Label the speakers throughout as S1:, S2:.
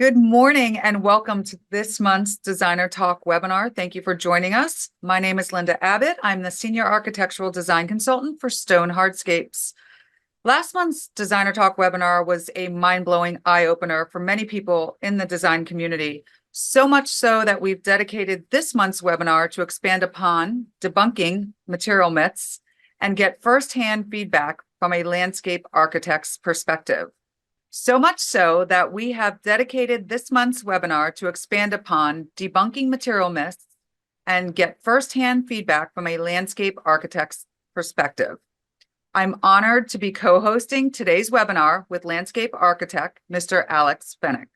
S1: Good morning and welcome to this month's Designer Talk webinar. Thank you for joining us. My name is Linda Abbott. I'm the Senior Architectural Design Consultant for Stone Hardscapes. Last month's Designer Talk webinar was a mind-blowing eye-opener for many people in the design community, so much so that we've dedicated this month's webinar to expand upon debunking material myths and get firsthand feedback from a landscape architect's perspective. So much so that we have dedicated this month's webinar to expand upon debunking material myths and get firsthand feedback from a landscape architect's perspective. I'm honored to be co-hosting today's webinar with landscape architect, Mr. Alex Fennick.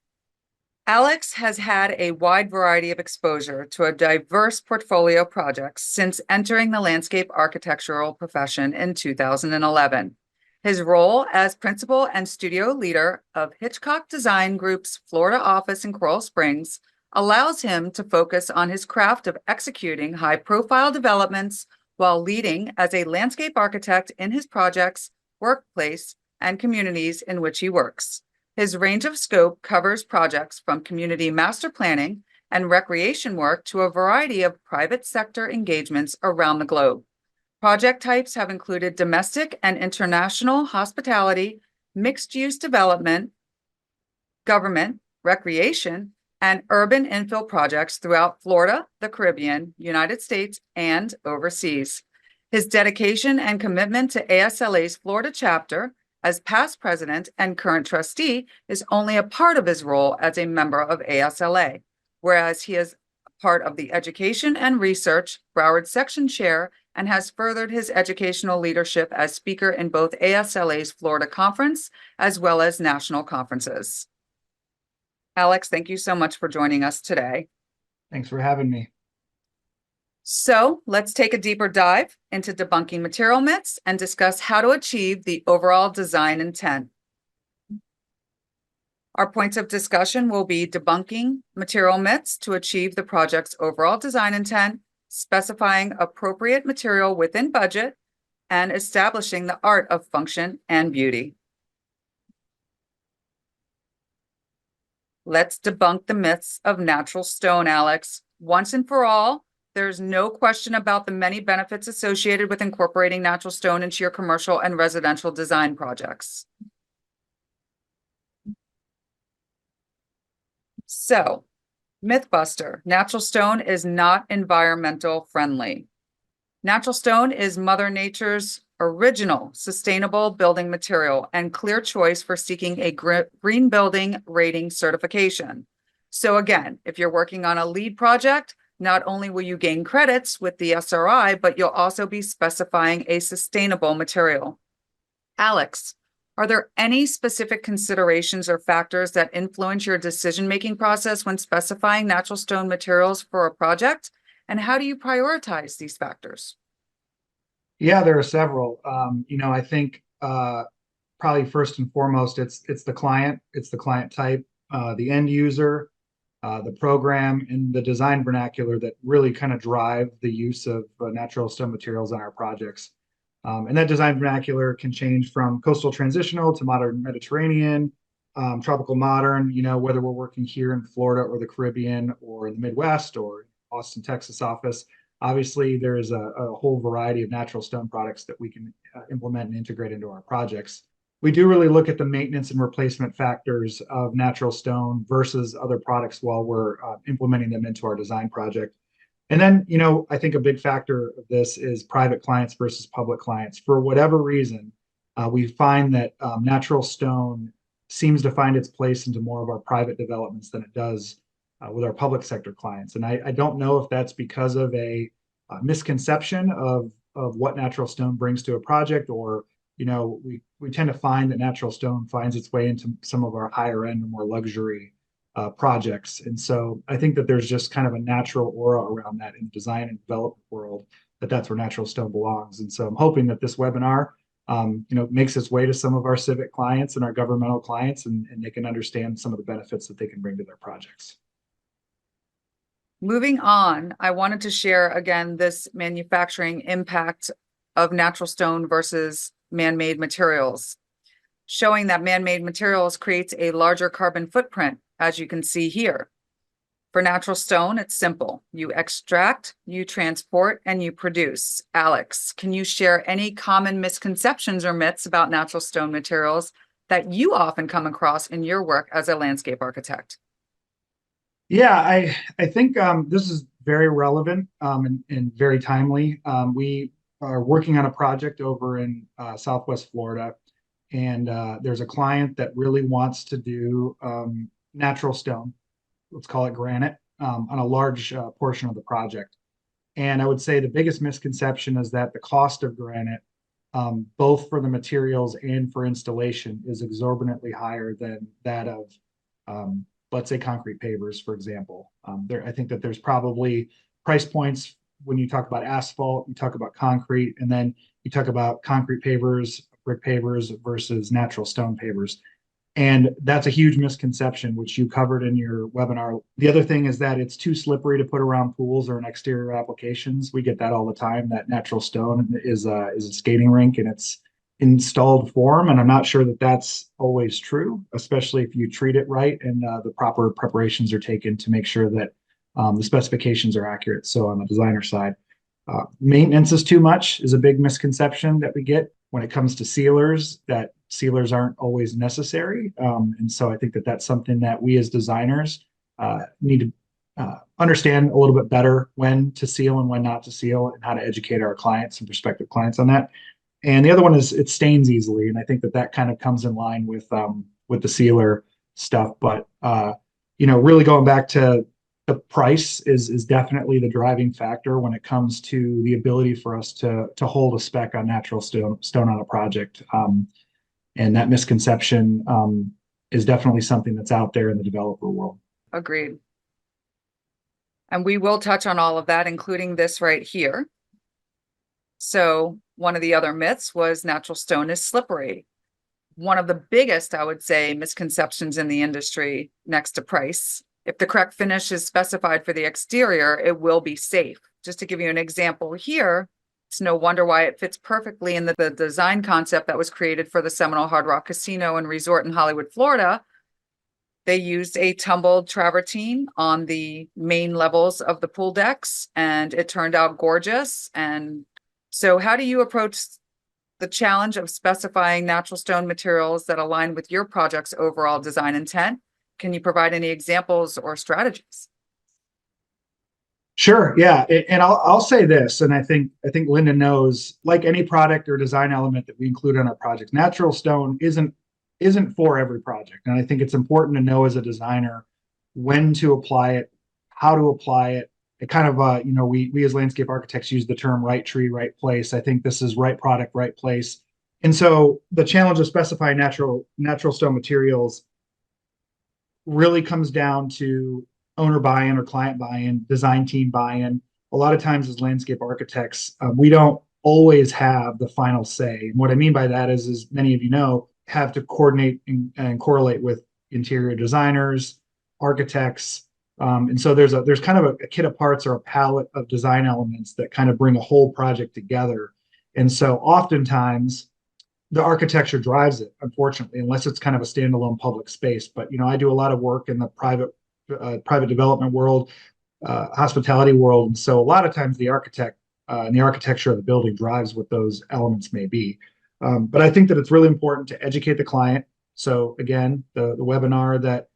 S1: Alex has had a wide variety of exposure to a diverse portfolio of projects since entering the landscape architectural profession in 2011. His role as principal and studio leader of Hitchcock Design Group's Florida office in Coral Springs allows him to focus on his craft of executing high-profile developments while leading as a landscape architect in his projects, workplace, and communities in which he works. His range of scope covers projects from community master planning and recreation work to a variety of private sector engagements around the globe. Project types have included domestic and international hospitality, mixed-use development, government, recreation, and urban infill projects throughout Florida, the Caribbean, United States, and overseas. His dedication and commitment to ASLA's Florida chapter as past president and current trustee is only a part of his role as a member of ASLA, whereas he is part of the Education and Research Broward Section Chair and has furthered his educational leadership as speaker in both ASLA's Florida Conference as well as national conferences. Alex, thank you so much for joining us today.
S2: Thanks for having me.
S1: So let's take a deeper dive into debunking material myths and discuss how to achieve the overall design intent. Our points of discussion will be debunking material myths to achieve the project's overall design intent, specifying appropriate material within budget, and establishing the art of function and beauty. Let's debunk the myths of natural stone, Alex. Once and for all, there's no question about the many benefits associated with incorporating natural stone into your commercial and residential design projects. So, Mythbuster, natural stone is not environmental friendly. Natural stone is Mother Nature's original sustainable building material and clear choice for seeking a green building rating certification. So again, if you're working on a LEED project, not only will you gain credits with the SRI, but you'll also be specifying a sustainable material. Alex, are there any specific considerations or factors that influence your decision-making process when specifying natural stone materials for a project? And how do you prioritize these factors?
S2: Yeah, there are several. I think probably first and foremost, it's the client type, the end user, the program, and the design vernacular that really kind of drive the use of natural stone materials on our projects. And that design vernacular can change from coastal transitional to modern Mediterranean, tropical modern, whether we're working here in Florida or the Caribbean or in the Midwest or Austin, Texas office. Obviously, there's a whole variety of natural stone products that we can implement and integrate into our projects. We do really look at the maintenance and replacement factors of natural stone versus other products while we're implementing them into our design project. And then, I think a big factor of this is private clients versus public clients. For whatever reason, we find that natural stone seems to find its place into more of our private developments than it does with our public sector clients. And I don't know if that's because of a misconception of what natural stone brings to a project, or, we tend to find that natural stone finds its way into some of our higher end and more luxury projects. And so I think that there's just kind of a natural aura around that in the design and development world, that's where natural stone belongs. And so I'm hoping that this webinar, makes its way to some of our civic clients and our governmental clients, and they can understand some of the benefits that they can bring to their projects.
S1: Moving on, I wanted to share again this manufacturing impact of natural stone versus man-made materials, showing that man-made materials creates a larger carbon footprint as you can see here. For natural stone, it's simple. You extract, you transport, and you produce. Alex, can you share any common misconceptions or myths about natural stone materials that you often come across in your work as a landscape architect?
S2: Yeah, I think this is very relevant and very timely. We are working on a project over in Southwest Florida, and there's a client that really wants to do natural stone, let's call it granite, on a large portion of the project. And I would say the biggest misconception is that the cost of granite, both for the materials and for installation, is exorbitantly higher than that of, let's say, concrete pavers, for example. I think that there's probably price points when you talk about asphalt, you talk about concrete, and then you talk about concrete pavers, brick pavers versus natural stone pavers. And that's a huge misconception, which you covered in your webinar. The other thing is that it's too slippery to put around pools or in exterior applications. We get that all the time, that natural stone is a skating rink in its installed form. And I'm not sure that that's always true, especially if you treat it right and the proper preparations are taken to make sure that the specifications are accurate. So on the designer side, maintenance is too much is a big misconception that we get when it comes to sealers, that sealers aren't always necessary. And so I think that that's something that we as designers need to understand a little bit better when to seal and when not to seal, and how to educate our clients and prospective clients on that. And the other one is it stains easily. And I think that that kind of comes in line with the sealer stuff. But, really going back to the price is definitely the driving factor when it comes to the ability for us to hold a spec on natural stone on a project. And that misconception is definitely something that's out there in the developer world.
S1: Agreed. And we will touch on all of that, including this right here. So one of the other myths was natural stone is slippery. One of the biggest, I would say, misconceptions in the industry, next to price. If the correct finish is specified for the exterior, it will be safe. Just to give you an example here, it's no wonder why it fits perfectly in the design concept that was created for the Seminole Hard Rock Casino and Resort in Hollywood, Florida. They used a tumbled travertine on the main levels of the pool decks, and it turned out gorgeous. And so how do you approach the challenge of specifying natural stone materials that align with your project's overall design intent? Can you provide any examples or strategies?
S2: Sure, yeah, and I'll say this, and I think Linda knows, like any product or design element that we include on our project, natural stone isn't for every project, and I think it's important to know as a designer when to apply it, how to apply it. It kind of we as landscape architects use the term right tree, right place. I think this is right product, right place, and so the challenge of specifying natural stone materials really comes down to owner buy-in or client buy-in, design team buy-in. A lot of times as landscape architects, we don't always have the final say. And what I mean by that is, as many of you know, have to coordinate and correlate with interior designers, architects. And so there's kind of a kit of parts or a palette of design elements that kind of bring a whole project together. And so oftentimes the architecture drives it, unfortunately, unless it's kind of a standalone public space. But I do a lot of work in the private development world, hospitality world, and so a lot of times the architect and the architecture of the building drives what those elements may be. But I think that it's really important to educate the client. So again, the webinar that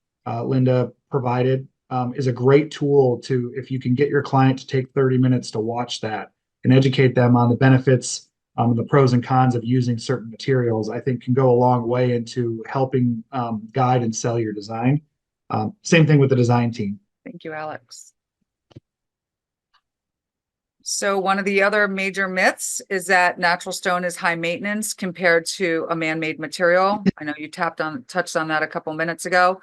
S2: Linda provided is a great tool to, if you can get your client to take 30 minutes to watch that and educate them on the benefits, the pros and cons of using certain materials, I think can go a long way into helping guide and sell your design. Same thing with the design team.
S1: Thank you, Alex. So one of the other major myths is that natural stone is high maintenance compared to a man-made material. I know you touched on that a couple minutes ago.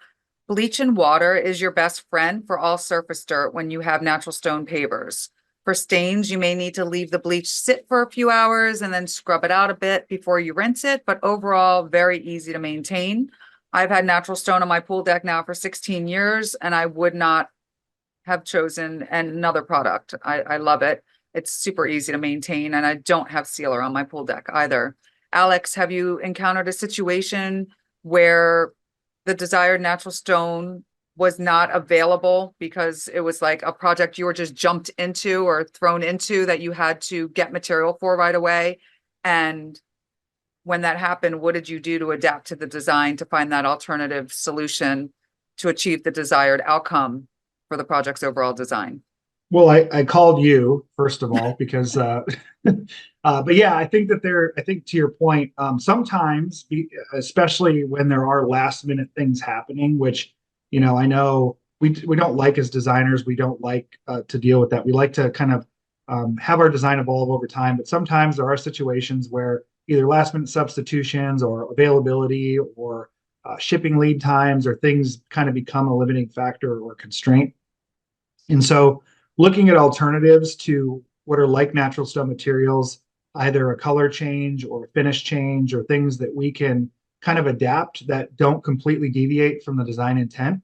S1: Bleach and water is your best friend for all surface dirt when you have natural stone pavers. For stains, you may need to leave the bleach sit for a few hours and then scrub it out a bit before you rinse it, but overall, very easy to maintain. I've had natural stone on my pool deck now for 16 years, and I would not have chosen another product. I love it. It's super easy to maintain, and I don't have sealer on my pool deck either. Alex, have you encountered a situation where the desired natural stone was not available because it was like a project you were just jumped into or thrown into that you had to get material for right away? And when that happened, what did you do to adapt to the design to find that alternative solution to achieve the desired outcome for the project's overall design?
S2: Well, I called you first of all because, but yeah, I think to your point, sometimes, especially when there are last minute things happening, which, I know we don't like as designers, we don't like to deal with that. We like to kind of have our design evolve over time, but sometimes there are situations where either last minute substitutions or availability or shipping lead times or things kind of become a limiting factor or constraint. And so looking at alternatives to what are like natural stone materials, either a color change or a finish change or things that we can kind of adapt that don't completely deviate from the design intent.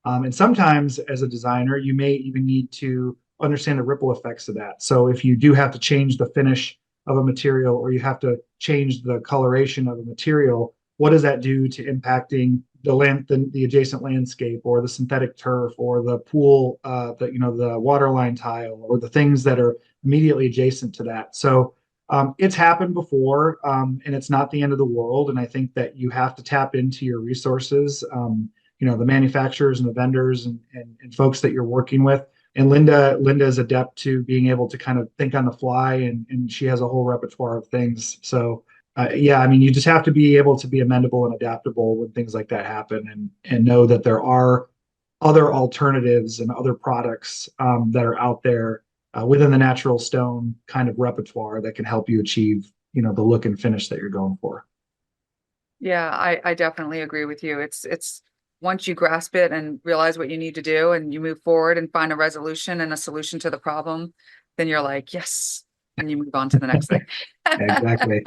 S2: And sometimes as a designer, you may even need to understand the ripple effects of that. So if you do have to change the finish of a material or you have to change the coloration of a material, what does that do to impacting the adjacent landscape or the synthetic turf or the pool, the water line tile or the things that are immediately adjacent to that. So it's happened before, and it's not the end of the world. And I think that you have to tap into your resources, the manufacturers and the vendors and folks that you're working with. And Linda is adept to being able to kind of think on the fly, and she has a whole repertoire of things. So yeah, I mean, you just have to be able to be amendable and adaptable when things like that happen, and know that there are other alternatives and other products that are out there within the natural stone kind of repertoire that can help you achieve, the look and finish that you're going for.
S1: Yeah, I definitely agree with you. It's once you grasp it and realize what you need to do and you move forward and find a resolution and a solution to the problem, then you're like, yes, and you move on to the next thing.
S2: Exactly.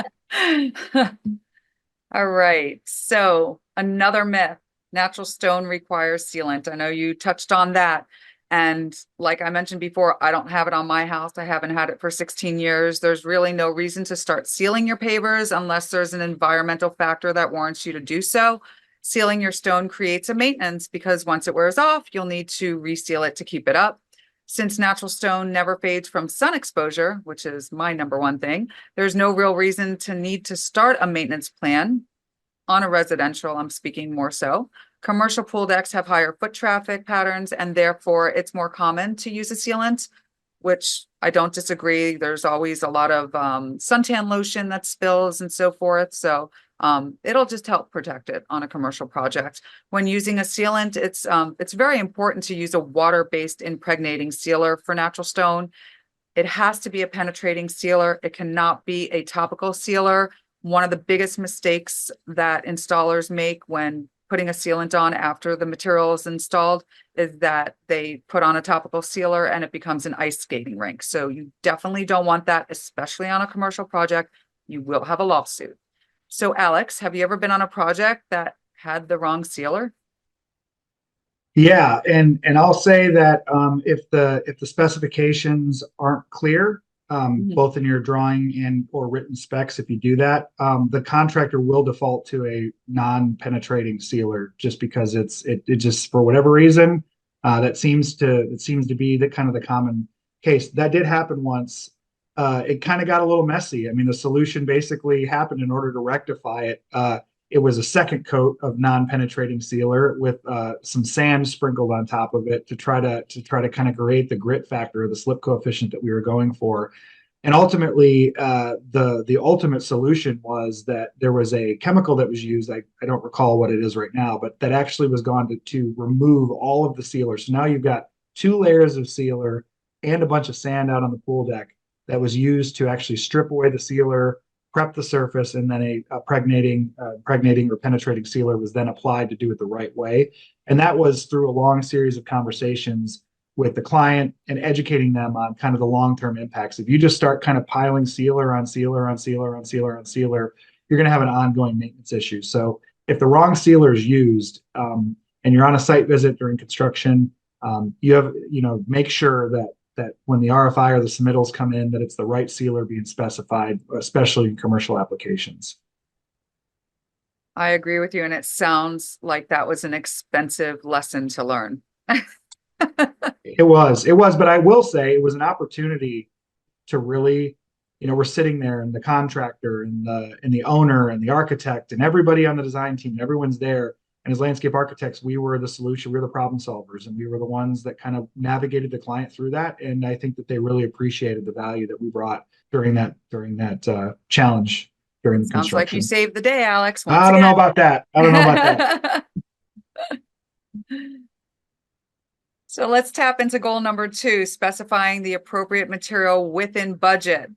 S1: All right. So another myth, natural stone requires sealant. I know you touched on that. And like I mentioned before, I don't have it on my house. I haven't had it for 16 years. There's really no reason to start sealing your pavers unless there's an environmental factor that warrants you to do so. Sealing your stone creates a maintenance because once it wears off, you'll need to reseal it to keep it up. Since natural stone never fades from sun exposure, which is my number one thing, there's no real reason to need to start a maintenance plan on a residential. I'm speaking more so. Commercial pool decks have higher foot traffic patterns, and therefore it's more common to use a sealant, which I don't disagree. There's always a lot of suntan lotion that spills and so forth. So it'll just help protect it on a commercial project. When using a sealant, it's very important to use a water-based impregnating sealer for natural stone. It has to be a penetrating sealer. It cannot be a topical sealer. One of the biggest mistakes that installers make when putting a sealant on after the material is installed is that they put on a topical sealer and it becomes an ice skating rink. So you definitely don't want that, especially on a commercial project. You will have a lawsuit. So Alex, have you ever been on a project that had the wrong sealer?
S2: Yeah, and I'll say that if the specifications aren't clear,
S1: Mhm.
S2: both in your drawing and or written specs, if you do that, the contractor will default to a non-penetrating sealer just because it just for whatever reason that seems to be the kind of the common case. That did happen once. It kind of got a little messy. I mean, the solution basically happened in order to rectify it. It was a second coat of non-penetrating sealer with some sand sprinkled on top of it to try to kind of create the grit factor, the slip coefficient that we were going for. And ultimately, the ultimate solution was that there was a chemical that was used. I don't recall what it is right now, but that actually was gone to remove all of the sealer. So now you've got two layers of sealer and a bunch of sand out on the pool deck that was used to actually strip away the sealer, prep the surface, and then a pregnating or penetrating sealer was then applied to do it the right way. And that was through a long series of conversations with the client and educating them on kind of the long-term impacts. If you just start kind of piling sealer on sealer on sealer on sealer on sealer, you're going to have an ongoing maintenance issue. So if the wrong sealer is used and you're on a site visit during construction, make sure that when the RFI or the submittals come in, that it's the right sealer being specified, especially in commercial applications.
S1: I agree with you, and it sounds like that was an expensive lesson to learn.
S2: It was, but I will say it was an opportunity to really, we're sitting there and the contractor and the owner and the architect and everybody on the design team, everyone's there. And as landscape architects, we were the solution, we were the problem solvers, and we were the ones that kind of navigated the client through that. And I think that they really appreciated the value that we brought during that challenge during the
S1: Sounds like you
S2: construction.
S1: saved the day, Alex, once
S2: I don't know
S1: again.
S2: about that. I don't know about that.
S1: So let's tap into goal number 2, specifying the appropriate material within budget.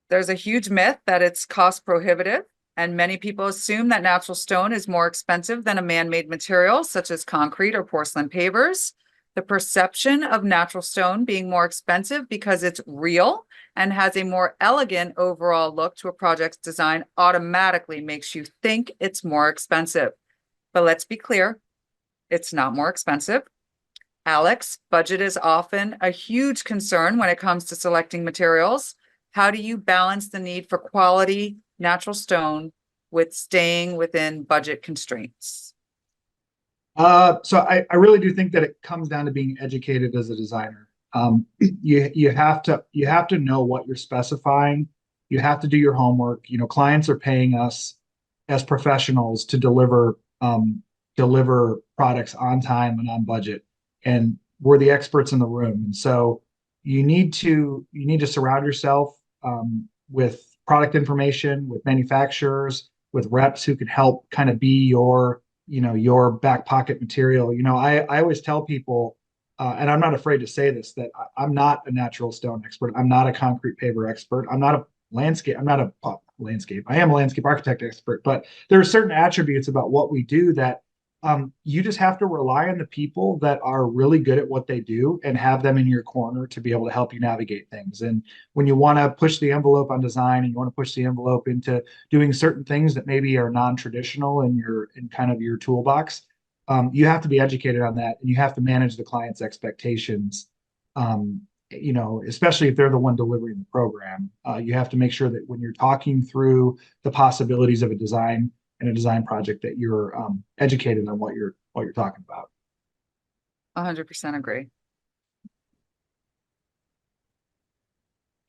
S1: There's a huge myth that it's cost prohibitive, and many people assume that natural stone is more expensive than a man-made material, such as concrete or porcelain pavers. The perception of natural stone being more expensive because it's real and has a more elegant overall look to a project's design automatically makes you think it's more expensive. But let's be clear, it's not more expensive. Alex, budget is often a huge concern when it comes to selecting materials. How do you balance the need for quality natural stone with staying within budget constraints?
S2: So I really do think that it comes down to being educated as a designer. You have to know what you're specifying. You have to do your homework. Clients are paying us as professionals to deliver products on time and on budget, and we're the experts in the room. And so you need to surround yourself with product information, with manufacturers, with reps who can help kind of be your back pocket material. I always tell people, and I'm not afraid to say this, that I'm not a natural stone expert. I'm not a concrete paver expert. I'm not a landscape. I am a landscape architect expert, but there are certain attributes about what we do that you just have to rely on the people that are really good at what they do and have them in your corner to be able to help you navigate things. And when you want to push the envelope on design and you want to push the envelope into doing certain things that maybe are non-traditional in kind of your toolbox, you have to be educated on that, and you have to manage the client's expectations. Especially if they're the one delivering the program, you have to make sure that when you're talking through the possibilities of a design and a design project, that you're educated on what you're talking about.
S1: 100% agree.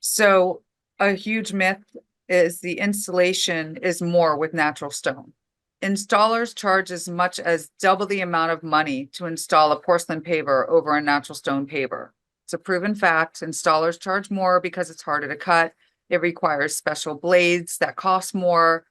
S1: So a huge myth is the installation is more with natural stone. Installers charge as much as double the amount of money to install a porcelain paver over a natural stone paver. It's a proven fact. Installers charge more because it's harder to cut. It requires special blades that cost more.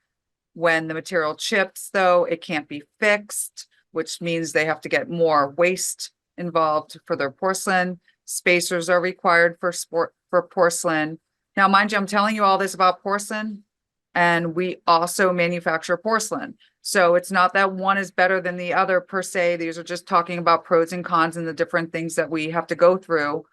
S1: When the material chips, though, it can't be fixed, which means they have to get more waste involved for their porcelain. Spacers are required for porcelain. Now, mind you, I'm telling you all this about porcelain, and we also manufacture porcelain. So it's not that one is better than the other per se. These are just talking about pros and cons and the different things that we have to go through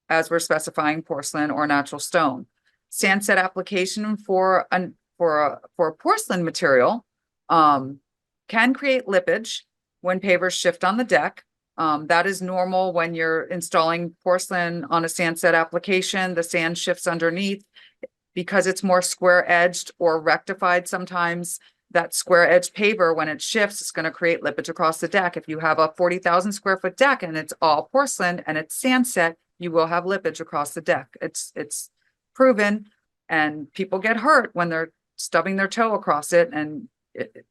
S1: as we're specifying porcelain or natural stone. Sand set application for a porcelain material can create lippage when pavers shift on the deck. That is normal when you're installing porcelain on a sand set application. The sand shifts underneath because it's more square edged or rectified sometimes. That square edged paver, when it shifts, it's going to create lippage across the deck. If you have a 40,000 square foot deck and it's all porcelain and it's sand set, you will have lippage across the deck. It's proven, and people get hurt when they're stubbing their toe across it, and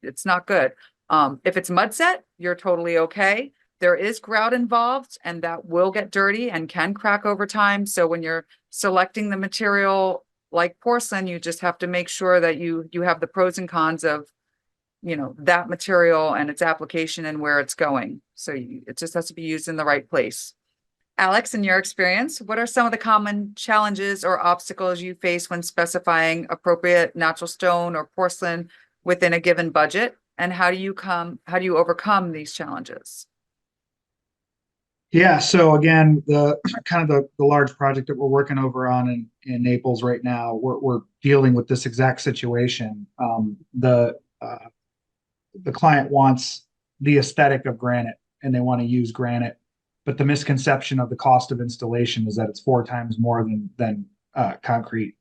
S1: it's not good. If it's mud set, you're totally okay. There is grout involved, and that will get dirty and can crack over time. So when you're selecting the material like porcelain, you just have to make sure that you have the pros and cons of that material and its application and where it's going. So it just has to be used in the right place. Alex, in your experience, what are some of the common challenges or obstacles you face when specifying appropriate natural stone or porcelain within a given budget? And how do you overcome these challenges?
S2: Yeah, so again, the kind of the large project that we're working over on in Naples right now, we're dealing with this exact situation. The client wants the aesthetic of granite, and they want to use granite, but the misconception of the cost of installation is that it's 4 times more than concrete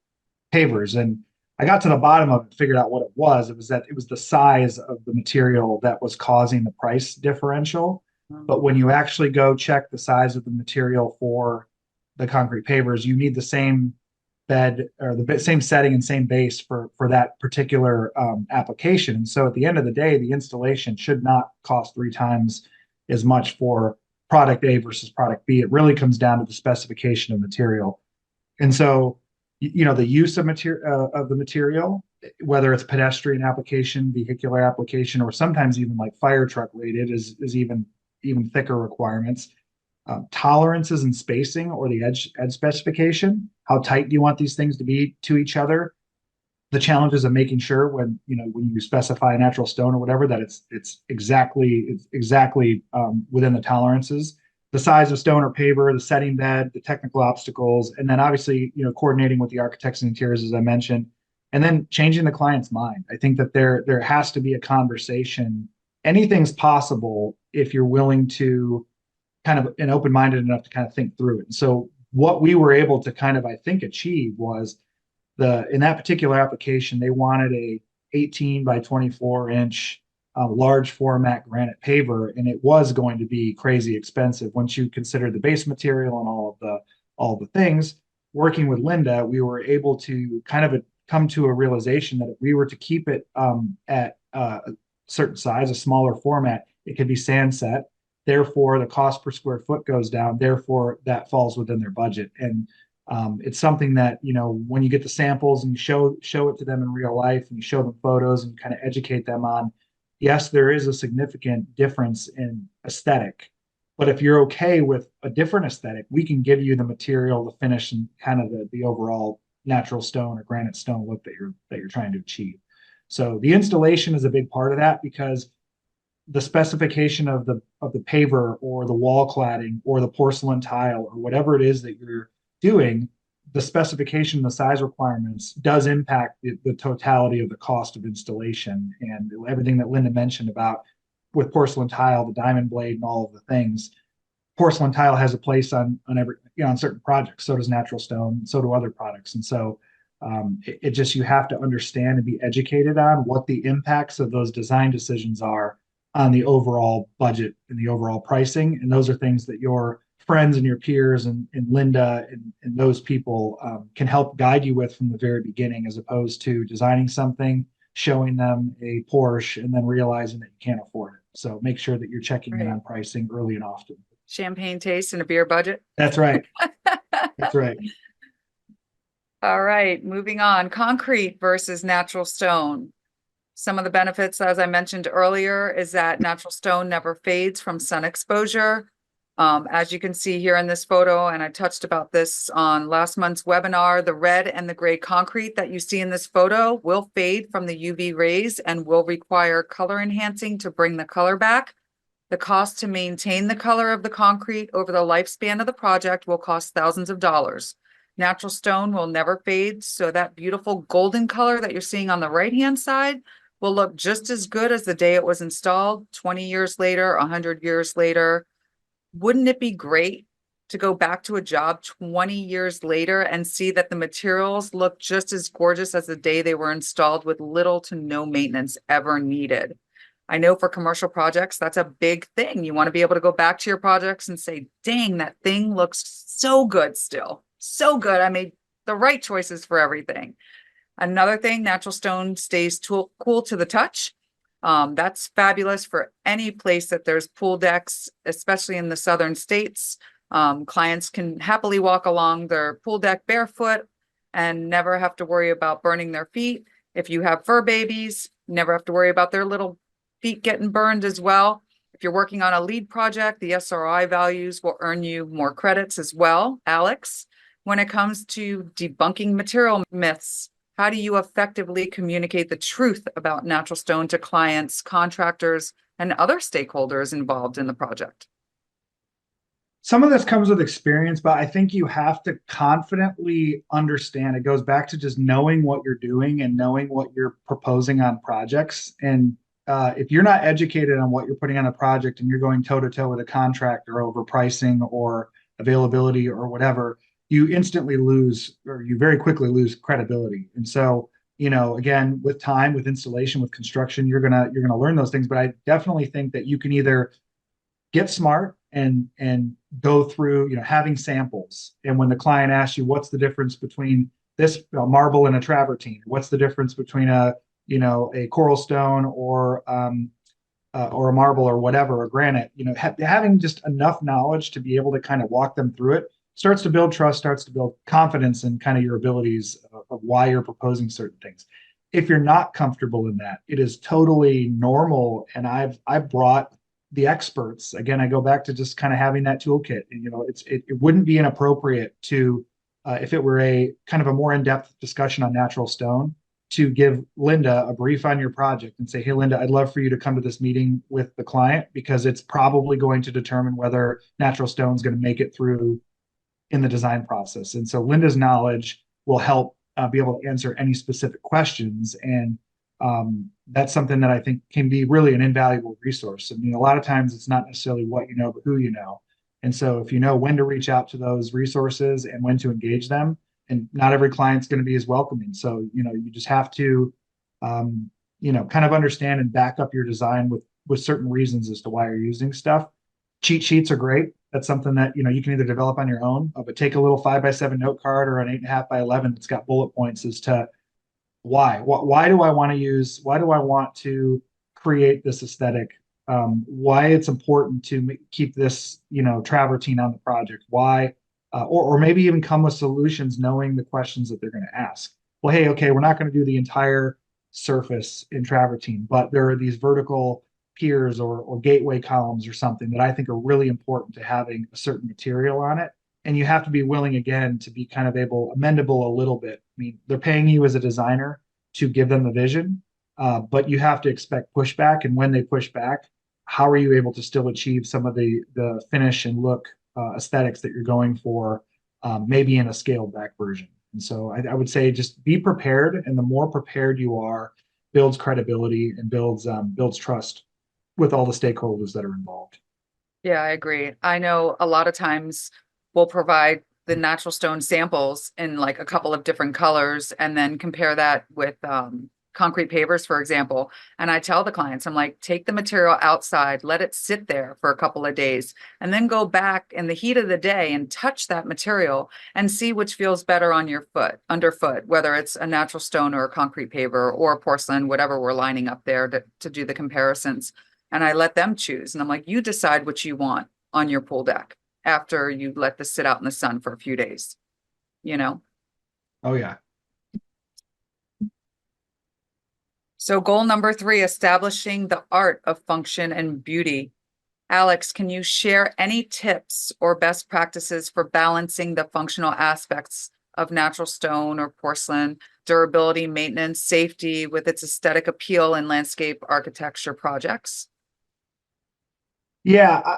S2: pavers. And I got to the bottom of it, figured out what it was. It was that it was the size of the material that was causing the price differential. But when you actually go check the size of the material for the concrete pavers, you need the same bed or the same setting and same base for that particular application. And so at the end of the day, the installation should not cost three times as much for product A versus product B. It really comes down to the specification of material. And so, the use of material of the material, whether it's pedestrian application, vehicular application, or sometimes even like fire truck rated, is even thicker requirements. Tolerances and spacing, or the edge specification. How tight do you want these things to be to each other? The challenges of making sure when you specify a natural stone or whatever that it's exactly within the tolerances, the size of stone or paver, the setting bed, the technical obstacles, and then obviously coordinating with the architects and interiors as I mentioned, and then changing the client's mind. I think that there has to be a conversation. Anything's possible if you're willing to kind of and open-minded enough to kind of think through it. And so what we were able to kind of I think achieve was in that particular application, they wanted a 18 by 24 inch large format granite paver, and it was going to be crazy expensive once you consider the base material and all the things. Working with Linda, we were able to kind of come to a realization that if we were to keep it at a certain size, a smaller format, it could be sand set. Therefore, the cost per square foot goes down. Therefore, that falls within their budget. And it's something that when you get the samples and you show it to them in real life and you show them photos and kind of educate them on, yes, there is a significant difference in aesthetic, but if you're okay with a different aesthetic, we can give you the material, the finish, and kind of the overall natural stone or granite stone look that you're trying to achieve. So the installation is a big part of that, because the specification of the paver or the wall cladding or the porcelain tile or whatever it is that you're doing, the specification, the size requirements does impact the totality of the cost of installation, and everything that Linda mentioned about with porcelain tile, the diamond blade, and all of the things. Porcelain tile has a place on every on certain projects. So does natural stone. So do other products, and so it just you have to understand and be educated on what the impacts of those design decisions are on the overall budget and the overall pricing. And those are things that your friends and your peers and Linda and those people can help guide you with from the very beginning, as opposed to designing something, showing them a Porsche, and then realizing that you can't afford it. So make sure that you're checking in on pricing early and often.
S1: Champagne taste and a beer budget.
S2: That's right. That's right.
S1: All right, moving on. Concrete versus natural stone. Some of the benefits, as I mentioned earlier, is that natural stone never fades from sun exposure. As you can see here in this photo, and I touched about this on last month's webinar, the red and the gray concrete that you see in this photo will fade from the UV rays and will require color enhancing to bring the color back. The cost to maintain the color of the concrete over the lifespan of the project will cost thousands of dollars. Natural stone will never fade, so that beautiful golden color that you're seeing on the right-hand side will look just as good as the day it was installed, 20 years later, 100 years later. Wouldn't it be great to go back to a job 20 years later and see that the materials look just as gorgeous as the day they were installed, with little to no maintenance ever needed? I know for commercial projects, that's a big thing. You want to be able to go back to your projects and say, dang, that thing looks so good still. So good. I made the right choices for everything. Another thing, natural stone stays cool to the touch. That's fabulous for any place that there's pool decks, especially in the southern states. Clients can happily walk along their pool deck barefoot and never have to worry about burning their feet. If you have fur babies, never have to worry about their little feet getting burned as well. If you're working on a lead project, the SRI values will earn you more credits as well. Alex, when it comes to debunking material myths, how do you effectively communicate the truth about natural stone to clients, contractors, and other stakeholders involved in the project?
S2: Some of this comes with experience, but I think you have to confidently understand. It goes back to just knowing what you're doing and knowing what you're proposing on projects. And if you're not educated on what you're putting on a project and you're going toe to toe with a contractor over pricing or availability or whatever, you instantly lose, or you very quickly lose credibility. And so Again, with time, with installation, with construction, you're gonna learn those things. But I definitely think that you can either get smart and go through, having samples. And when the client asks you, what's the difference between this marble and a travertine? What's the difference between a coral stone or a marble or whatever, or granite, having just enough knowledge to be able to kind of walk them through it starts to build trust, starts to build confidence in kind of your abilities of why you're proposing certain things. If you're not comfortable in that, it is totally normal. And I've brought the experts. Again, I go back to just kind of having that toolkit. And, it wouldn't be inappropriate to, if it were a kind of a more in-depth discussion on natural stone, to give Linda a brief on your project and say, hey, Linda, I'd love for you to come to this meeting with the client because it's probably going to determine whether natural stone is going to make it through in the design process. And so Linda's knowledge will help be able to answer any specific questions. And that's something that I think can be really an invaluable resource. I mean, a lot of times it's not necessarily what you know, but who you know. And so if you know when to reach out to those resources and when to engage them, and not every client's going to be as welcoming. So, you just have to, kind of understand and back up your design with certain reasons as to why you're using stuff. Cheat sheets are great. That's something that, you can either develop on your own, but take a little 5x7 note card or an 8.5x11 that's got bullet points as to why do I want to create this aesthetic? Why it's important to keep this, travertine on the project, why, or maybe even come with solutions knowing the questions that they're going to ask. Well, hey, okay, we're not going to do the entire surface in travertine, but there are these vertical piers or gateway columns or something that I think are really important to having a certain material on it. And you have to be willing, again, to be kind of amendable a little bit. I mean, they're paying you as a designer to give them the vision, but you have to expect pushback. And when they push back, how are you able to still achieve some of the finish and look aesthetics that you're going for, maybe in a scaled back version? And so I would say just be prepared, and the more prepared you are, builds credibility and builds trust with all the stakeholders that are involved.
S1: Yeah, I agree. I know a lot of times we'll provide the natural stone samples in like a couple of different colors and then compare that with concrete pavers, for example. And I tell the clients, I'm like, take the material outside, let it sit there for a couple of days, and then go back in the heat of the day and touch that material and see which feels better on your underfoot, whether it's a natural stone or a concrete paver or porcelain, whatever we're lining up there to do the comparisons. And I let them choose. And I'm like, you decide what you want on your pool deck after you let this sit out in the sun for a few days, you know?
S2: Oh yeah.
S1: So goal number 3, establishing the art of function and beauty. Alex, can you share any tips or best practices for balancing the functional aspects of natural stone or porcelain, durability, maintenance, safety with its aesthetic appeal in landscape architecture projects?
S2: Yeah,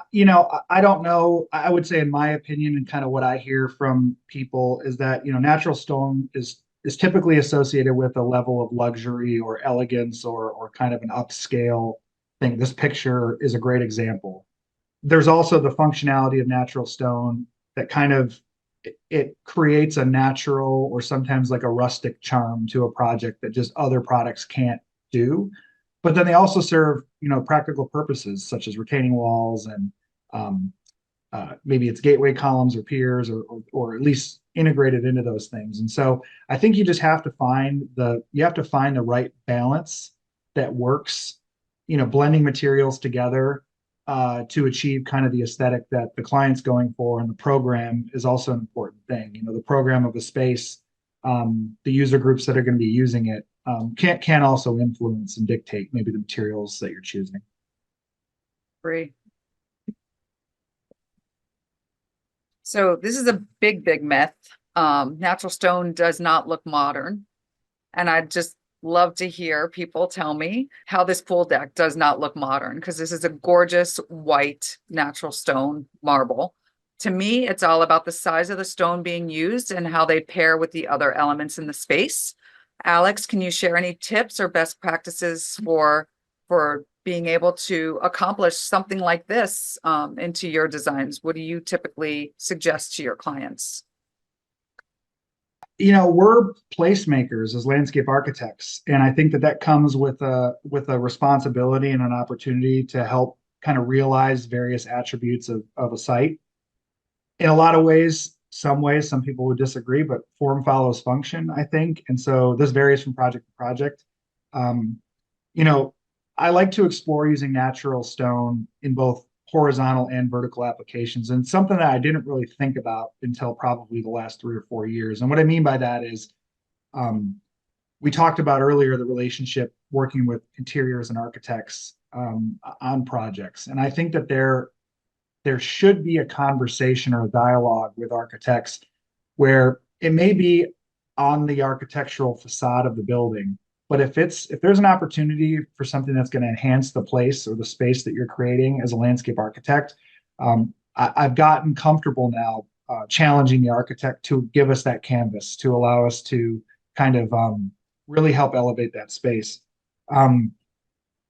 S2: I don't know. I would say, in my opinion, and kind of what I hear from people is that, natural stone is typically associated with a level of luxury or elegance or kind of an upscale thing. This picture is a great example. There's also the functionality of natural stone that kind of it creates a natural or sometimes like a rustic charm to a project that just other products can't do. But then they also serve, practical purposes such as retaining walls and um, maybe it's gateway columns or piers or at least integrated into those things. And so I think you have to find the right balance that works, blending materials together to achieve kind of the aesthetic that the client's going for. And the program is also an important thing. The program of the space, the user groups that are going to be using it can also influence and dictate maybe the materials that you're choosing.
S1: Great. So this is a big, big myth. Natural stone does not look modern. And I'd just love to hear people tell me how this pool deck does not look modern, because this is a gorgeous white natural stone marble. To me, it's all about the size of the stone being used and how they pair with the other elements in the space. Alex, can you share any tips or best practices for being able to accomplish something like this into your designs? What do you typically suggest to your clients?
S2: we're placemakers as landscape architects, and I think that that comes with a responsibility and an opportunity to help kind of realize various attributes of a site. In a lot of ways, some people would disagree, but form follows function, I think. And so this varies from project to project. Um, you know, I like to explore using natural stone in both horizontal and vertical applications, and something that I didn't really think about until probably the last 3 or 4 years. And what I mean by that is, um, we talked about earlier the relationship working with interiors and architects on projects, and I think that there should be a conversation or a dialogue with architects where it may be on the architectural facade of the building, but if there's an opportunity for something that's going to enhance the place or the space that you're creating as a landscape architect, I've gotten comfortable now challenging the architect to give us that canvas to allow us to kind of really help elevate that space. Um,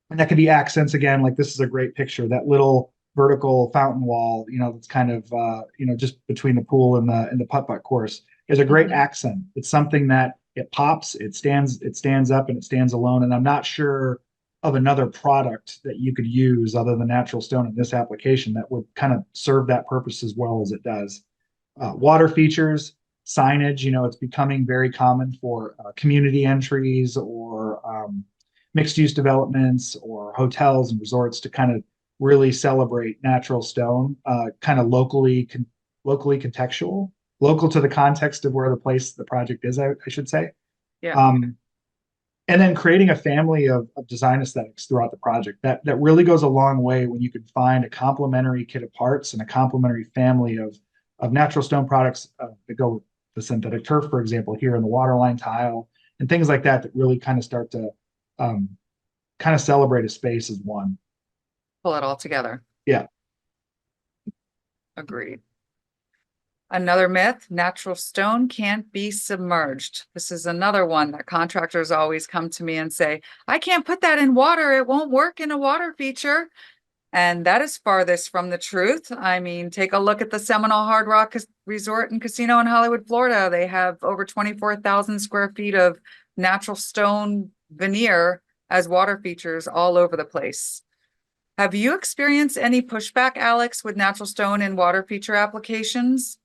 S2: and that could be accents again, like this is a great picture, that little vertical fountain wall, that's kind of just between the pool and the putt-putt course is a great
S1: Mhm.
S2: accent. It's something that it pops, it stands up and it stands alone. And I'm not sure of another product that you could use other than natural stone in this application that would kind of serve that purpose as well as it does. Water features, signage, it's becoming very common for community entries or mixed use developments or hotels and resorts to kind of really celebrate natural stone, kind of locally contextual, local to the context of where the project is, I should say.
S1: Yeah.
S2: Um, and then creating a family of design aesthetics throughout the project that really goes a long way when you can find a complementary kit of parts and a complementary family of natural stone products that go with the synthetic turf, for example, here in the waterline tile and things like that really kind of start to um, kind of celebrate a space as one.
S1: Pull it all together.
S2: Yeah.
S1: Agreed. Another myth, natural stone can't be submerged. This is another one that contractors always come to me and say, I can't put that in water. It won't work in a water feature. And that is farthest from the truth. I mean, take a look at the Seminole Hard Rock Resort and Casino in Hollywood, Florida. They have over 24,000 square feet of natural stone veneer as water features all over the place. Have you experienced any pushback, Alex, with natural stone in water feature applications?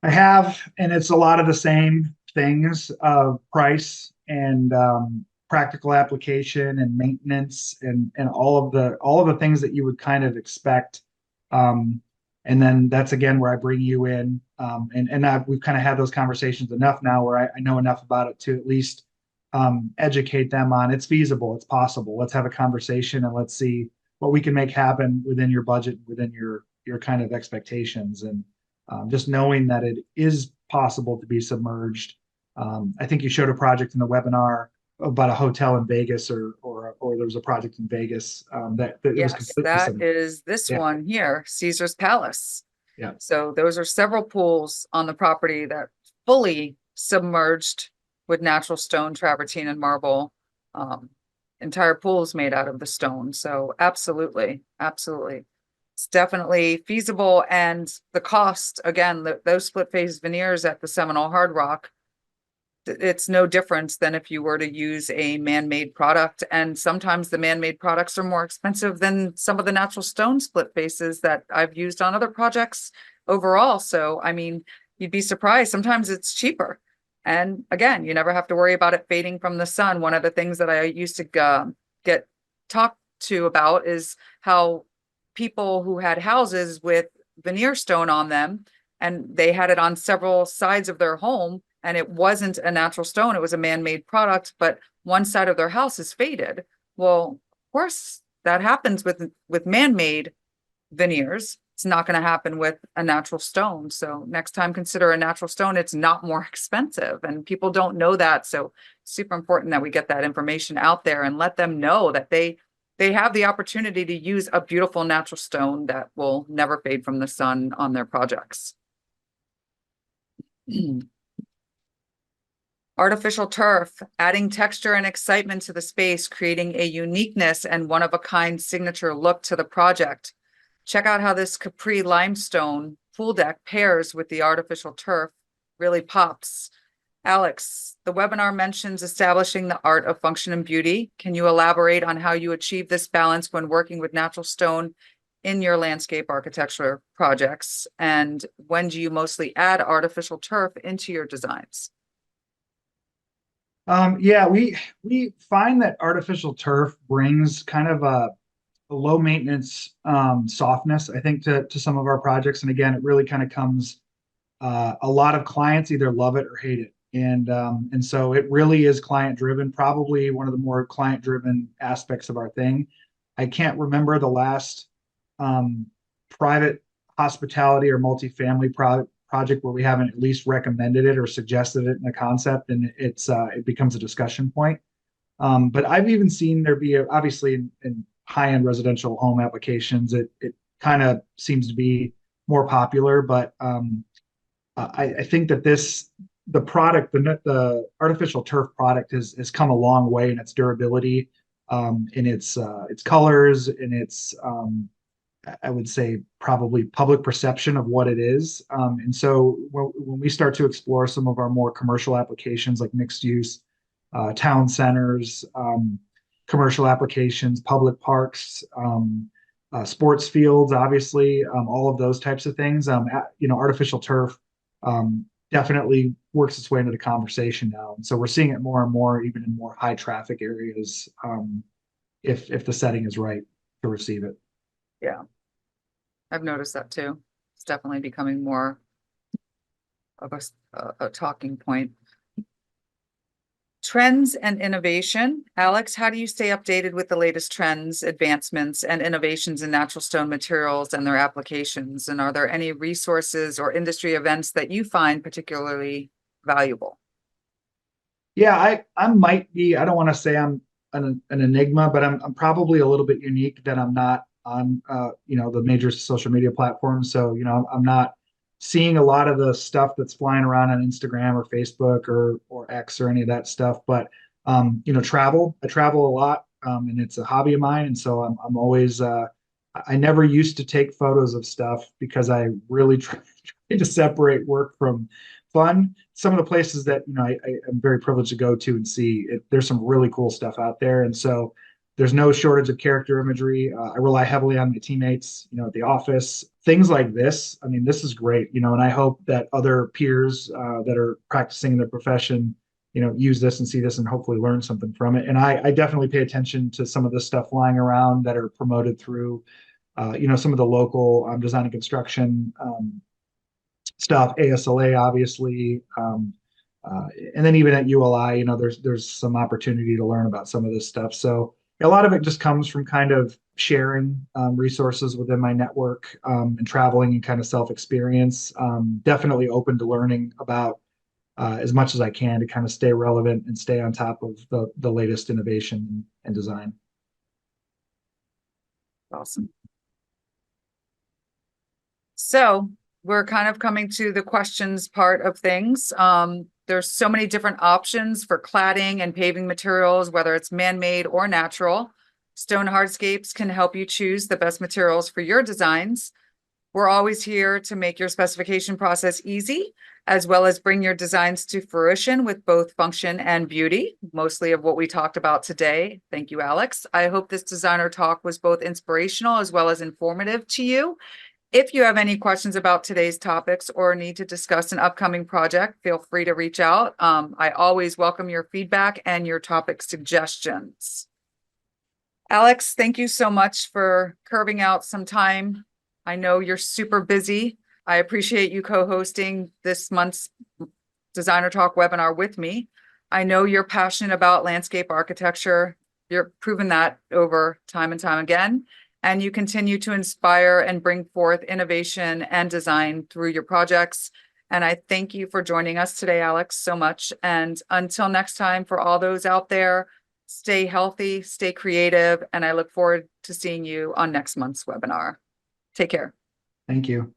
S2: I have, and it's a lot of the same things of price and practical application and maintenance and all of the things that you would kind of expect. Um, and then that's again where I bring you in, we've kind of had those conversations enough now where I know enough about it to at least educate them on it's feasible, it's possible. Let's have a conversation and let's see what we can make happen within your budget, within your kind of expectations. And just knowing that it is possible to be submerged. I think you showed a project in the webinar about a hotel in Vegas, or there was a project in Vegas that it was
S1: Yes,
S2: completely
S1: that
S2: submerged.
S1: is this
S2: Yeah,
S1: one here, Caesar's Palace.
S2: yeah,
S1: So those are several pools on the property that fully submerged with natural stone, travertine, and marble. Um, Entire pool is made out of the stone. So absolutely, absolutely. It's definitely feasible. And the cost, again, those split face veneers at the Seminole Hard Rock, it's no difference than if you were to use a man-made product. And sometimes the man-made products are more expensive than some of the natural stone split faces that I've used on other projects overall. So, I mean, you'd be surprised. Sometimes it's cheaper. And again, you never have to worry about it fading from the sun. One of the things that I used to get talked to about is how people who had houses with veneer stone on them and they had it on several sides of their home and it wasn't a natural stone, it was a man-made product, but one side of their house is faded. Well, of course, that happens with man-made veneers. It's not going to happen with a natural stone. So next time, consider a natural stone. It's not more expensive, and people don't know that. So super important that we get that information out there and let them know that they have the opportunity to use a beautiful natural stone that will never fade from the sun on their projects. Artificial turf, adding texture and excitement to the space, creating a uniqueness and one-of-a-kind signature look to the project. Check out how this Capri limestone pool deck pairs with the artificial turf, really pops. Alex, the webinar mentions establishing the art of function and beauty. Can you elaborate on how you achieve this balance when working with natural stone in your landscape architecture projects? And when do you mostly add artificial turf into your designs?
S2: Yeah, we find that artificial turf brings kind of a low maintenance softness, I think, to some of our projects. And again, it really kind of comes a lot of clients either love it or hate it. And so it really is client driven, probably one of the more client driven aspects of our thing. I can't remember the last um, private hospitality or multifamily project where we haven't at least recommended it or suggested it in the concept, and it becomes a discussion point. But I've even seen there be obviously in high-end residential home applications, it kind of seems to be more popular. But I think that the product, the artificial turf product has come a long way in its durability, in its colors, in its I would say probably public perception of what it is. And so when we start to explore some of our more commercial applications like mixed use, town centers, commercial applications, public parks, sports fields, obviously, all of those types of things, artificial turf definitely works its way into the conversation now. And so we're seeing it more and more, even in more high traffic areas, if the setting is right to receive it.
S1: Yeah, I've noticed that too. It's definitely becoming more of a talking point. Trends and innovation. Alex, how do you stay updated with the latest trends, advancements, and innovations in natural stone materials and their applications? And are there any resources or industry events that you find particularly valuable?
S2: Yeah, I might be, I don't want to say I'm an enigma, but I'm probably a little bit unique that I'm not on the major social media platforms. So, I'm not seeing a lot of the stuff that's flying around on Instagram or Facebook or X or any of that stuff. But I travel a lot, and it's a hobby of mine. And so I'm always I never used to take photos of stuff because I really try to separate work from fun. Some of the places that I am very privileged to go to and see it, there's some really cool stuff out there. And so there's no shortage of character imagery. I rely heavily on my teammates, at the office. Things like this, I mean, this is great, and I hope that other peers that are practicing in their profession, use this and see this and hopefully learn something from it. And I definitely pay attention to some of the stuff flying around that are promoted through, some of the local design and construction stuff, ASLA, obviously. And then even at ULI, there's some opportunity to learn about some of this stuff. So a lot of it just comes from kind of sharing resources within my network, and traveling and kind of self-experience. Definitely open to learning about as much as I can to kind of stay relevant and stay on top of the latest innovation and design.
S1: Awesome. So we're kind of coming to the questions part of things. There's so many different options for cladding and paving materials, whether it's man-made or natural. Stone Hardscapes can help you choose the best materials for your designs. We're always here to make your specification process easy, as well as bring your designs to fruition with both function and beauty, mostly of what we talked about today. Thank you, Alex. I hope this designer talk was both inspirational as well as informative to you. If you have any questions about today's topics or need to discuss an upcoming project, feel free to reach out. I always welcome your feedback and your topic suggestions. Alex, thank you so much for carving out some time. I know you're super busy. I appreciate you co-hosting this month's Designer Talk webinar with me. I know you're passionate about landscape architecture. You're proven that over time and time again. And you continue to inspire and bring forth innovation and design through your projects. And I thank you for joining us today, Alex, so much. And until next time, for all those out there, stay healthy, stay creative, and I look forward to seeing you on next month's webinar. Take care.
S2: Thank you.